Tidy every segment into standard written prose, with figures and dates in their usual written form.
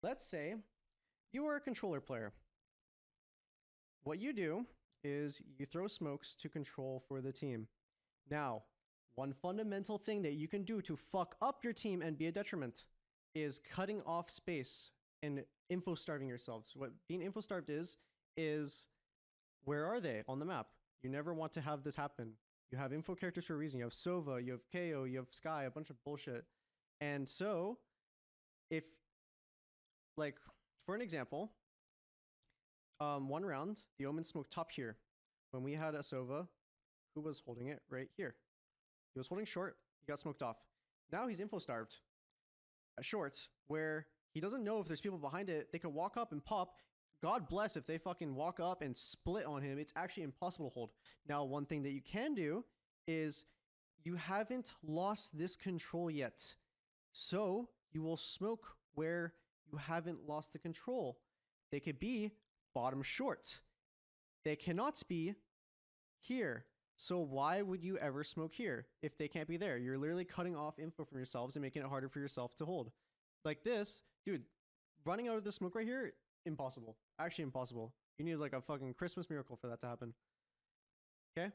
Let's say you are a controller player. What you do is you throw smokes to control for the team. Now, one fundamental thing that you can do to fuck up your team and be a detriment is cutting off space and info starving yourselves. What being info starved is where are they on the map? You never want to have this happen. You have info characters for a reason. You have Sova, you have KO, you have Sky, a bunch of bullshit. And so, if, like, for an example, one round, the Omen smoked top here. When we had a Sova, who was holding it right here. He was holding short, he got smoked off. Now he's info starved at short, where he doesn't know if there's people behind it. They could walk up and pop. God bless if they fucking walk up and split on him. It's actually impossible to hold. Now, one thing that you can do is you haven't lost this control yet. So you will smoke where you haven't lost the control. They could be bottom short. They cannot be here. So why would you ever smoke here if they can't be there? You're literally cutting off info from yourselves and making it harder for yourself to hold. Like this, dude, running out of the smoke right here, impossible. Actually impossible. You need like a fucking Christmas miracle for that to happen. Okay?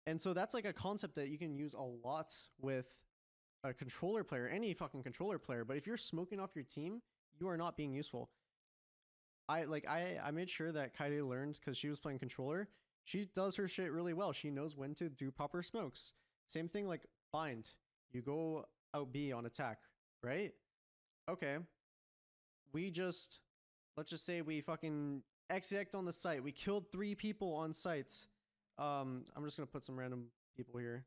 And so that's like a concept that you can use a lot with a controller player, any fucking controller player. But if you're smoking off your team, you are not being useful. I made sure that Kaide learned because she was playing controller. She does her shit really well. She knows when to do proper smokes. Same thing like bind. You go out B on attack, right? Okay. Let's just say we fucking exec on the site. We killed 3 people on site. I'm just gonna put some random people here.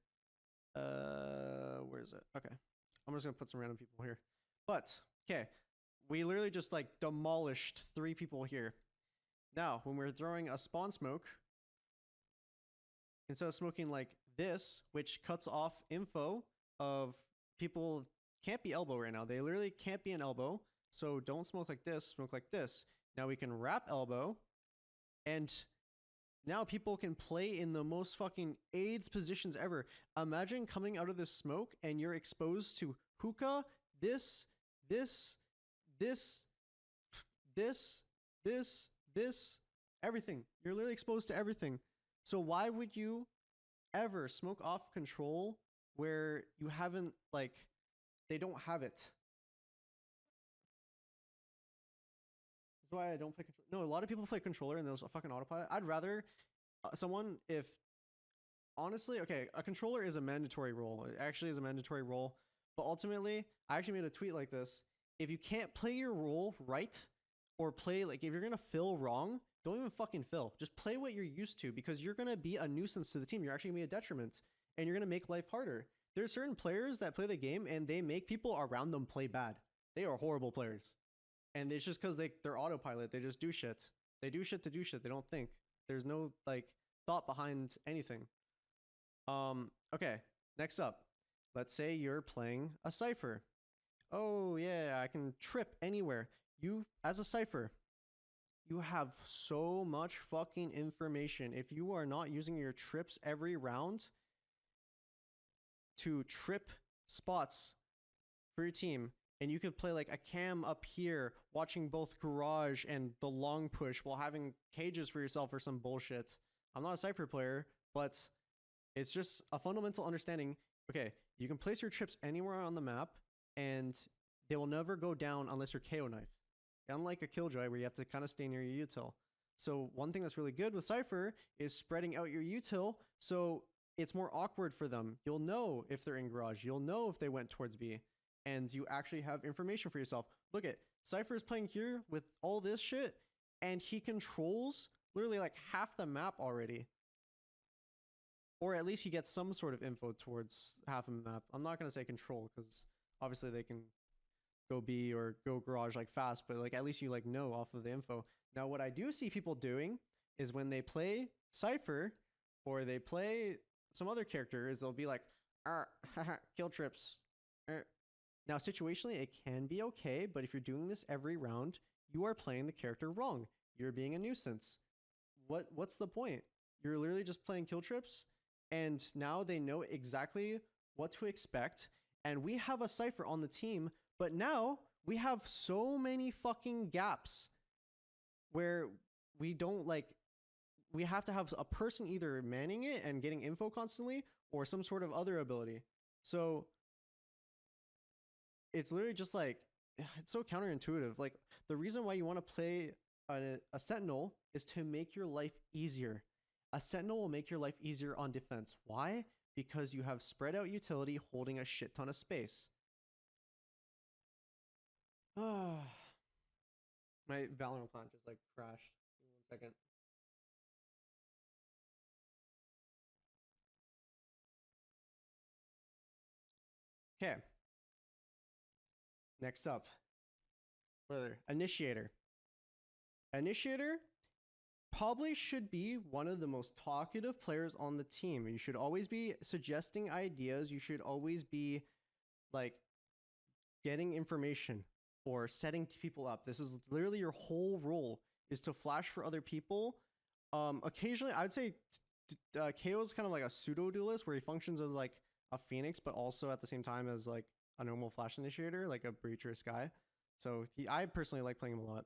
Where is it? Okay. I'm just gonna put some random people here. But, okay. We literally just like demolished 3 people here. Now, when we're throwing a spawn smoke, instead of smoking like this, which cuts off info of people can't be elbow right now. They literally can't be an elbow. So don't smoke like this, smoke like this. Now we can wrap elbow, and now people can play in the most fucking AIDS positions ever. Imagine coming out of this smoke and you're exposed to hookah, this, everything. You're literally exposed to everything. So why would you ever smoke off control where you haven't, like, they don't have it? That's why I don't play control. No, a lot of people play controller and there's a fucking autopilot. I'd rather someone, if honestly, okay, a controller is a mandatory role. It actually is a mandatory role. But ultimately, I actually made a tweet like this. If you can't play your role right, or play, like, if you're gonna fill wrong, don't even fucking fill. Just play what you're used to, because you're gonna be a nuisance to the team. You're actually gonna be a detriment, and you're gonna make life harder. There's certain players that play the game and they make people around them play bad. They are horrible players. And it's just because they're autopilot. They just do shit. They do shit to do shit. They don't think. There's no, like, thought behind anything. Okay, next up. Let's say you're playing a Cypher. Oh yeah, I can trip anywhere. You, as a Cypher, you have so much fucking information. If you are not using your trips every round to trip spots for your team, and you could play like a cam up here, watching both garage and the long push while having cages for yourself or some bullshit. I'm not a Cypher player, but it's just a fundamental understanding. Okay, you can place your trips anywhere on the map, and they will never go down unless you're KO knife. Unlike a Killjoy where you have to kind of stay near your util. So one thing that's really good with Cypher is spreading out your util, so it's more awkward for them. You'll know if they're in garage. You'll know if they went towards B. And you actually have information for yourself. Look at Cypher is playing here with all this shit, and he controls literally like half the map already. Or at least he gets some sort of info towards half of the map. I'm not gonna say control, because obviously they can go B or go garage like fast, but like at least you like know off of the info. Now what I do see people doing is when they play Cypher or they play some other character is they'll be like, kill trips. Now situationally it can be okay, but if you're doing this every round, you are playing the character wrong. You're being a nuisance. What's the point? You're literally just playing kill trips, and now they know exactly what to expect. And we have a Cypher on the team, But now we have so many fucking gaps where we don't like, we have to have a person either manning it and getting info constantly or some sort of other ability. So it's literally just like, it's so counterintuitive. Like the reason why you want to play a sentinel is to make your life easier. A sentinel will make your life easier on defense. Why? Because you have spread out utility holding a shit ton of space. My Valorant plant just like crashed. Give me 1 second. Okay. Next up. What other? Initiator. Initiator probably should be one of the most talkative players on the team. You should always be suggesting ideas. You should always be like getting information or setting people up. This is literally your whole role, is to flash for other people. Occasionally, I would say KO is kind of like a pseudo duelist where he functions as like a phoenix, but also at the same time as like a normal flash initiator, like a breach or a sky. So I personally like playing him a lot.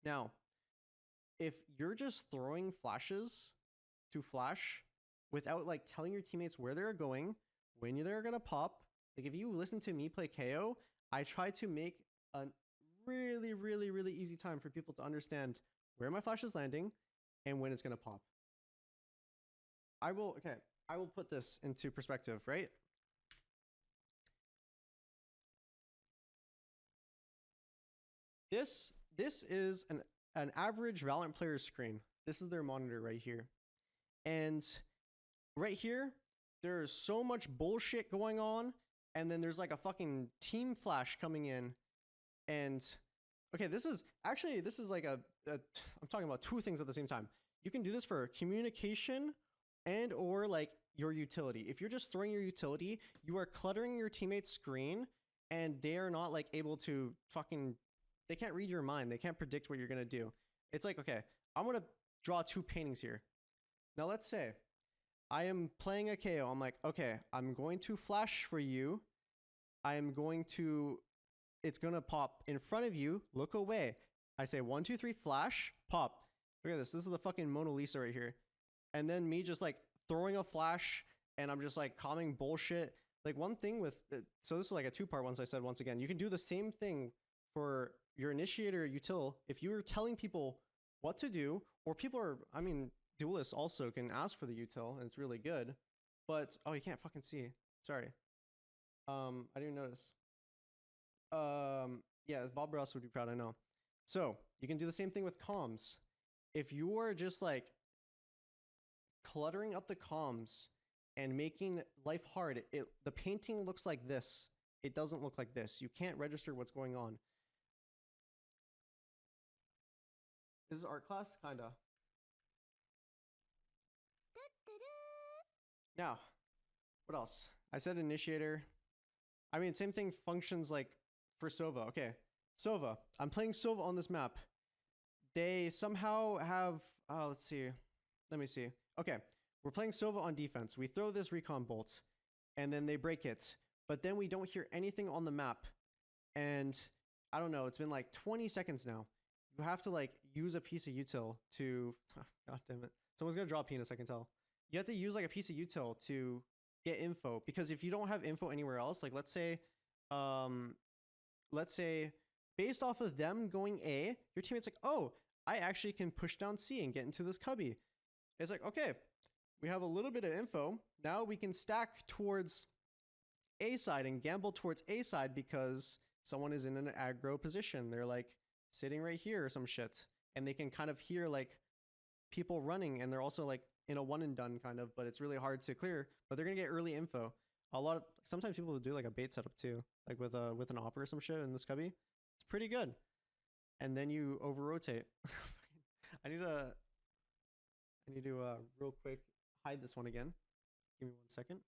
Now, if you're just throwing flashes to flash without like telling your teammates where they're going, when they're gonna pop, like if you listen to me play KO, I try to make a really, really, really easy time for people to understand where my flash is landing and when it's gonna pop. I will put this into perspective, right? This is an average Valorant player's screen. This is their monitor right here. And right here, there's so much bullshit going on, and then there's like a fucking team flash coming in. And okay, this is like I'm talking about two things at the same time. You can do this for communication and or like your utility. If you're just throwing your utility, you are cluttering your teammate's screen and they are not like able to fucking, they can't read your mind. They can't predict what you're going to do. It's like, okay, I'm going to draw two paintings here. Now let's say I am playing a KO. I'm like, okay, I'm going to flash for you. I am going to, it's going to pop in front of you. Look away. I say 1, 2, 3, flash, pop. Look at this. This is the fucking Mona Lisa right here. And then me just like throwing a flash and I'm just like calming bullshit. Like one thing with, so this is like a two-part one. So I said once again, you can do the same thing for your initiator util. If you are telling people what to do, or people are, I mean, duelists also can ask for the util and it's really good. But, oh, you can't fucking see. Sorry. I didn't notice. Yeah, Bob Ross would be proud, I know. So you can do the same thing with comms. If you are just like cluttering up the comms and making life hard, the painting looks like this. It doesn't look like this. You can't register what's going on. This is art class, kinda. Now, what else? I said initiator. I mean, same thing functions like for Sova. Okay, Sova. I'm playing Sova on this map. They somehow have, let's see. Let me see. Okay, we're playing Sova on defense. We throw this recon bolt, and then they break it. But then we don't hear anything on the map. And I don't know, it's been like 20 seconds now. You have to like use a piece of util to, god damn it. Someone's gonna draw a penis, I can tell. You have to use like a piece of util to get info, because if you don't have info anywhere else, like let's say based off of them going A, your teammate's like, oh, I actually can push down C and get into this cubby. It's like, okay, we have a little bit of info. Now we can stack towards A side and gamble towards A side because someone is in an aggro position. They're like sitting right here or some shit. And they can kind of hear like people running, and they're also like in a one and done kind of, but it's really hard to clear, but they're gonna get early info. Sometimes people will do like a bait setup too, like with an op or some shit in this cubby. It's pretty good. And then you over rotate. I need to real quick hide this one again. Give me 1 second.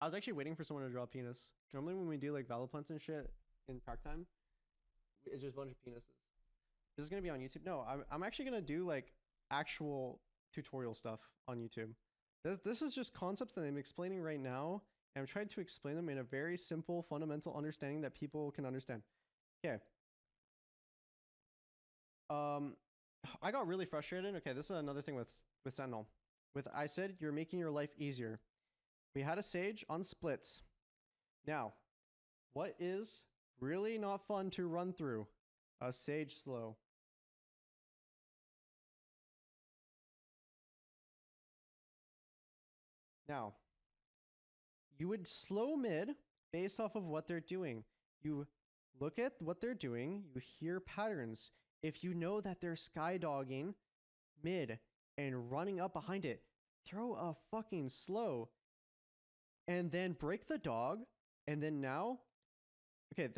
I was actually waiting for someone to draw a penis. Normally when we do like Valaplants and shit in prac time, it's just a bunch of penises. This is gonna be on YouTube. No, I'm actually gonna do like actual tutorial stuff on YouTube. This is just concepts that I'm explaining right now, And I'm trying to explain them in a very simple, fundamental understanding that people can understand. Okay. I got really frustrated. Okay, this is another thing with Sentinel. I said you're making your life easier. We had a Sage on splits. Now, what is really not fun to run through? A Sage slow. Now, you would slow mid based off of what they're doing. You look at what they're doing, you hear patterns. If you know that they're skydogging mid and running up behind it, throw a fucking slow and then break the dog. And then now, okay,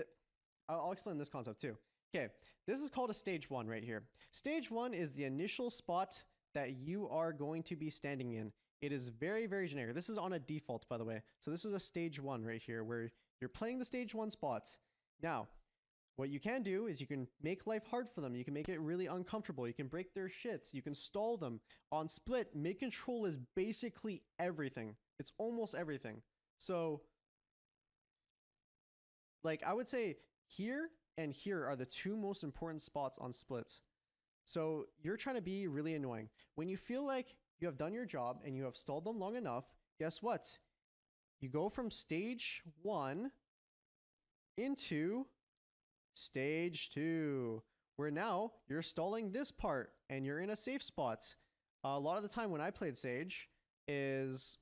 I'll explain this concept too. Okay, this is called a stage 1 right here. Stage 1 is the initial spot that you are going to be standing in. It is very, very generic. This is on a default, by the way. So this is a stage 1 right here where you're playing the stage 1 spots. Now, what you can do is you can make life hard for them. You can make it really uncomfortable. You can break their shits. You can stall them. On split, mid control is basically everything. It's almost everything. So, like, I would say here and here are the two most important spots on splits. So you're trying to be really annoying. When you feel like you have done your job and you have stalled them long enough, guess what? You go from stage 1 into stage 2, where now you're stalling this part and you're in a safe spot. A lot of the time when I played Sage is,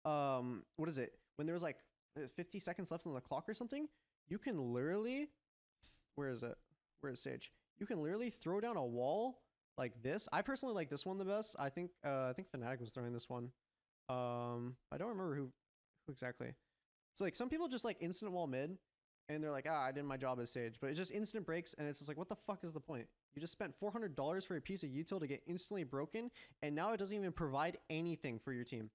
what is it? When there was like 50 seconds left on the clock or something, you can literally, where is it? Where is Sage? You can literally throw down a wall like this. I personally like this one the best. I think Fnatic was throwing this one. I don't remember who exactly. So like some people just like instant wall mid and they're like, I did my job as Sage, but it just instant breaks and it's just like, what the fuck is the point? You just spent $400 for a piece of util to get instantly broken and now it doesn't even provide anything for your team.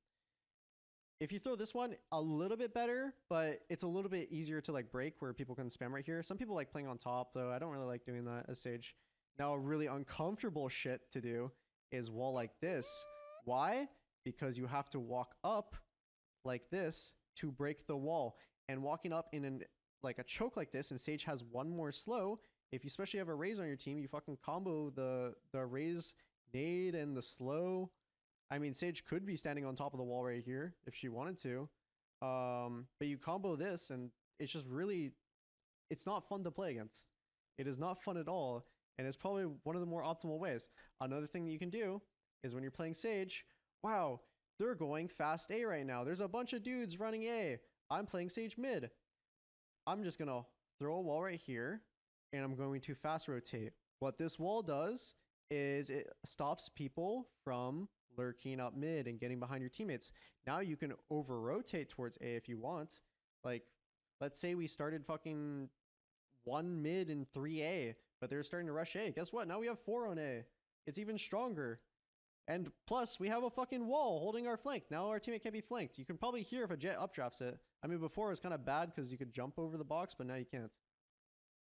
If you throw this one a little bit better, but it's a little bit easier to like break where people can spam right here. Some people like playing on top though. I don't really like doing that as Sage. Now a really uncomfortable shit to do is wall like this. Why? Because you have to walk up like this to break the wall. And walking up in like a choke like this, and Sage has one more slow. If you especially have a Raze on your team, you fucking combo the Raze nade and the slow. I mean, Sage could be standing on top of the wall right here if she wanted to. But you combo this and it's just really, it's not fun to play against. It is not fun at all. And it's probably one of the more optimal ways. Another thing that you can do is when you're playing Sage, wow, they're going fast A right now. There's a bunch of dudes running A. I'm playing Sage mid. I'm just going to throw a wall right here and I'm going to fast rotate. What this wall does is it stops people from lurking up mid and getting behind your teammates. Now you can over rotate towards A if you want. Like, let's say we started fucking 1 mid and 3 A, but they're starting to rush A. Guess what? Now we have 4 on A. It's even stronger. And plus, we have a fucking wall holding our flank. Now our teammate can't be flanked. You can probably hear if a Jet updrafts it. I mean, before it was kind of bad because you could jump over the box, but now you can't.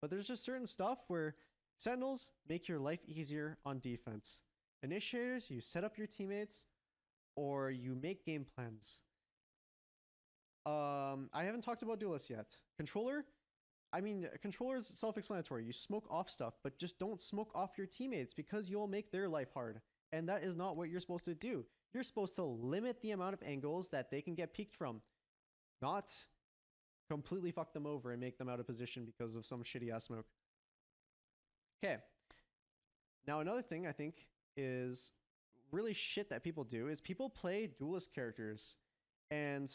But there's just certain stuff where Sentinels make your life easier on defense. Initiators, you set up your teammates or you make game plans. I haven't talked about duelists yet. Controller, I mean, controller is self-explanatory. You smoke off stuff, but just don't smoke off your teammates because you'll make their life hard. And that is not what you're supposed to do. You're supposed to limit the amount of angles that they can get peeked from, not completely fuck them over and make them out of position because of some shitty ass smoke. Okay. Now another thing I think is really shit that people do is people play duelist characters. And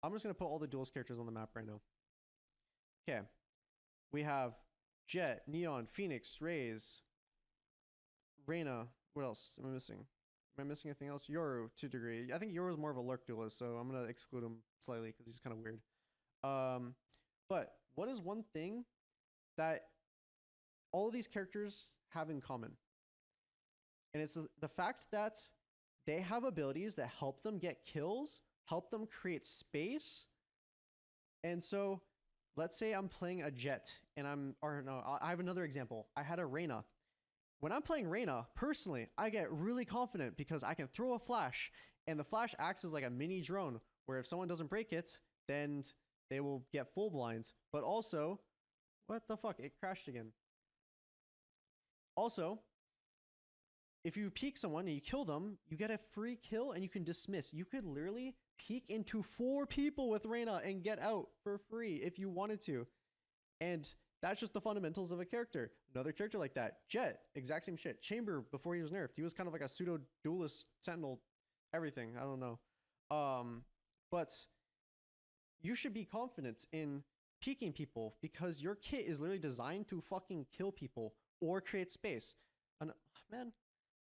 I'm just going to put all the duelist characters on the map right now. Okay. We have Jet, Neon, Phoenix, Raze, Reyna. What else am I missing? Am I missing anything else? Yoru to a degree. I think Yoru is more of a lurk duelist, so I'm going to exclude him slightly because he's kind of weird. But what is one thing that all of these characters have in common? And it's the fact that they have abilities that help them get kills, help them create space. And so let's say I'm playing a Jet and I have another example. I had a Reyna. When I'm playing Reyna, personally, I get really confident because I can throw a flash and the flash acts as like a mini drone. where if someone doesn't break it, then they will get full blinds. But also, what the fuck? It crashed again. Also, if you peek someone and you kill them, you get a free kill and you can dismiss. You could literally peek into 4 people with Reyna and get out for free if you wanted to. And that's just the fundamentals of a character. Another character like that, Jet, exact same shit. Chamber, before he was nerfed, he was kind of like a pseudo duelist sentinel, everything. I don't know. But you should be confident in peeking people because your kit is literally designed to fucking kill people or create space. And man,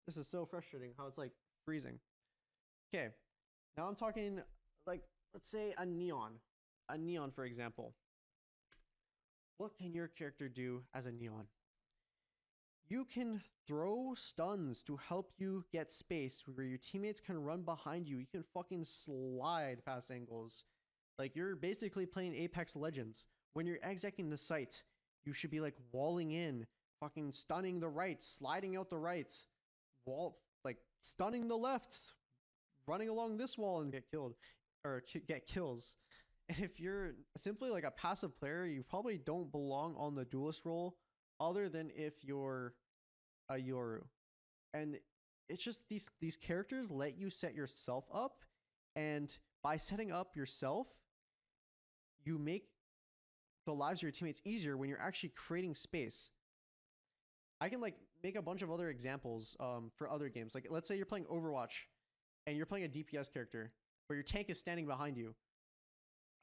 this is so frustrating how it's like freezing. Okay, now I'm talking like, let's say a Neon. A Neon, for example. What can your character do as a Neon? You can throw stuns to help you get space where your teammates can run behind you. You can fucking slide past angles. Like, you're basically playing Apex Legends. When you're execing the site, you should be like walling in, fucking stunning the right, sliding out the right, wall, like stunning the left, running along this wall and get killed or get kills. And if you're simply like a passive player, you probably don't belong on the duelist role other than if you're a Yoru. And it's just these characters let you set yourself up, and by setting up yourself, you make the lives of your teammates easier when you're actually creating space. I can like make a bunch of other examples for other games. Like, let's say you're playing Overwatch and you're playing a DPS character, but your tank is standing behind you.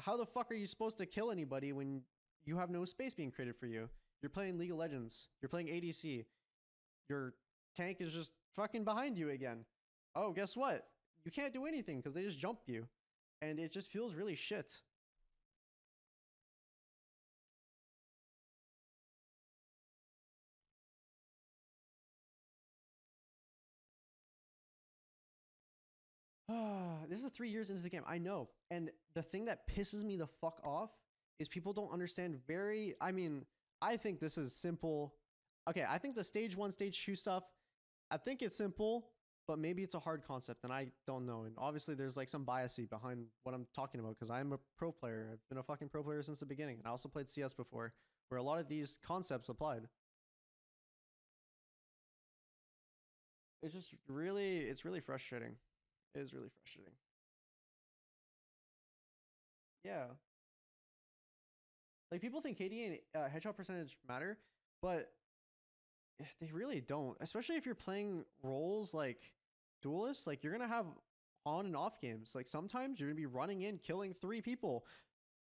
How the fuck are you supposed to kill anybody when you have no space being created for you? You're playing League of Legends. You're playing ADC. Your tank is just fucking behind you again. Oh, guess what? You can't do anything because they just jump you. And it just feels really shit. This is 3 years into the game. I know. And the thing that pisses me the fuck off is people don't understand I think this is simple. Okay, I think the stage 1, stage 2 stuff, I think it's simple, but maybe it's a hard concept and I don't know. And obviously there's like some biasy behind what I'm talking about because I'm a pro player. I've been a fucking pro player since the beginning. And I also played CS before where a lot of these concepts applied. It's really frustrating. It is really frustrating. Yeah. Like, people think KD and headshot percentage matter, but they really don't. Especially if you're playing roles like duelists, like you're gonna have on and off games. Like sometimes you're gonna be running in, killing 3 people.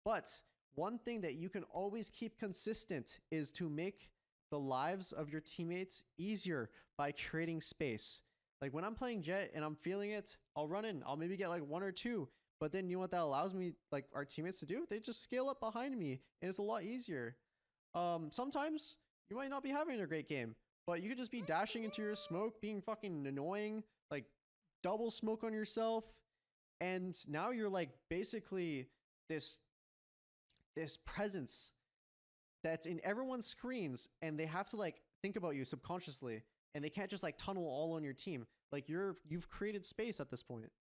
But one thing that you can always keep consistent is to make the lives of your teammates easier by creating space. Like when I'm playing Jet and I'm feeling it, I'll run in. I'll maybe get like 1 or 2. But then you know what that allows me, like our teammates to do? They just scale up behind me and it's a lot easier. Sometimes you might not be having a great game, but you could just be dashing into your smoke, being fucking annoying, like double smoke on yourself. And now you're like basically this presence that's in everyone's screens and they have to like think about you subconsciously and they can't just like tunnel all on your team. Like you've created space at this point.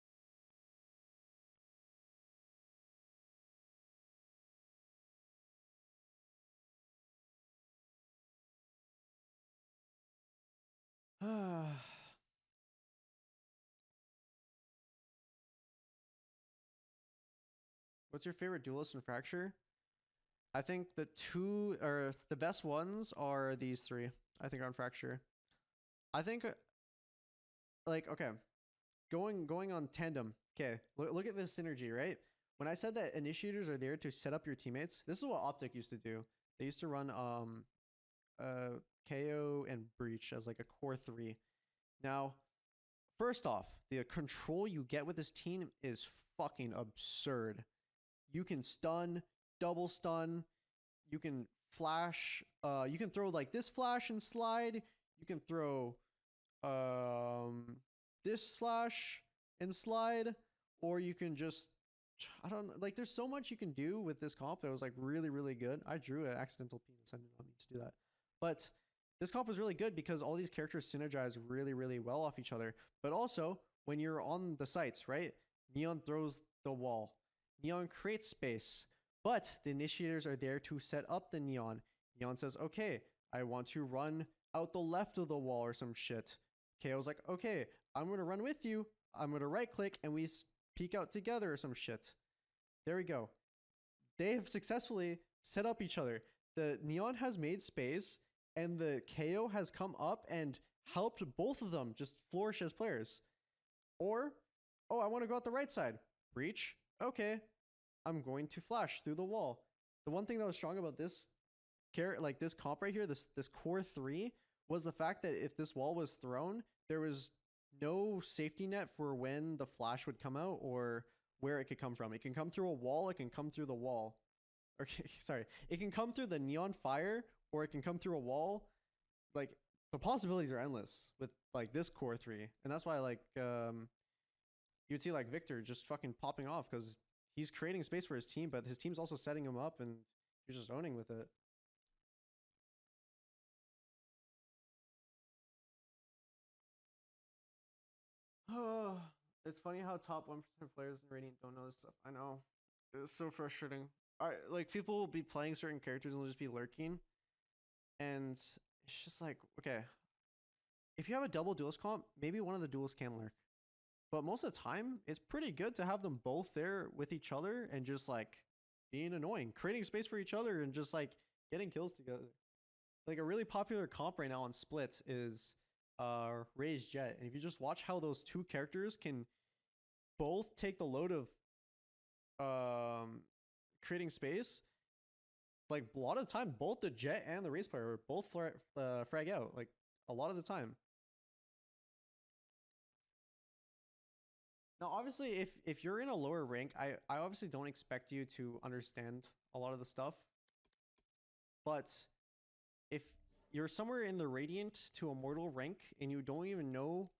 What's your favorite duelist in Fracture? I think the best ones are these 3. I think on Fracture. I think like okay, going on tandem. Okay, look at this synergy, right? When I said that initiators are there to set up your teammates, this is what Optic used to do. They used to run KO and Breach as like a core 3. Now, first off, the control you get with this team is fucking absurd. You can stun, double stun, you can flash, you can throw like this flash and slide, you can throw this flash and slide, or you can just, I don't know, like there's so much you can do with this comp that was like really, really good. I drew an accidental penis, I did not mean to do that. But this comp was really good because all these characters synergize really, really well off each other. But also, when you're on the sites, right? Neon throws the wall. Neon creates space, but the initiators are there to set up the Neon. Neon says, okay, I want to run out the left of the wall or some shit. KO's like, okay, I'm gonna run with you. I'm gonna right click and we peek out together or some shit. There we go. They have successfully set up each other. The Neon has made space and the KO has come up and helped both of them just flourish as players. Or, oh, I want to go out the right side. Breach. Okay, I'm going to flash through the wall. The one thing that was strong about this like this comp right here, this core 3, was the fact that if this wall was thrown, there was no safety net for when the flash would come out or where it could come from. It can come through a wall, it can come through the wall. Okay, sorry. It can come through the neon fire or it can come through a wall. Like the possibilities are endless with like this core 3. And that's why like you'd see like Victor just fucking popping off because he's creating space for his team, but his team's also setting him up and he's just owning with it. Oh, it's funny how top 1% players in Radiant don't know this stuff. I know. It's so frustrating. Like people will be playing certain characters and they'll just be lurking. And it's just like, okay. If you have a double duelist comp, maybe one of the duelists can lurk. But most of the time, it's pretty good to have them both there with each other and just like being annoying, creating space for each other and just like getting kills together. Like a really popular comp right now on splits is Ray's Jet. And if you just watch how those two characters can both take the load of creating space, like a lot of the time, both the Jet and the Race player both frag out, like a lot of the time. Now, obviously, if you're in a lower rank, I obviously don't expect you to understand a lot of the stuff. But if you're somewhere in the Radiant to Immortal rank and you don't even know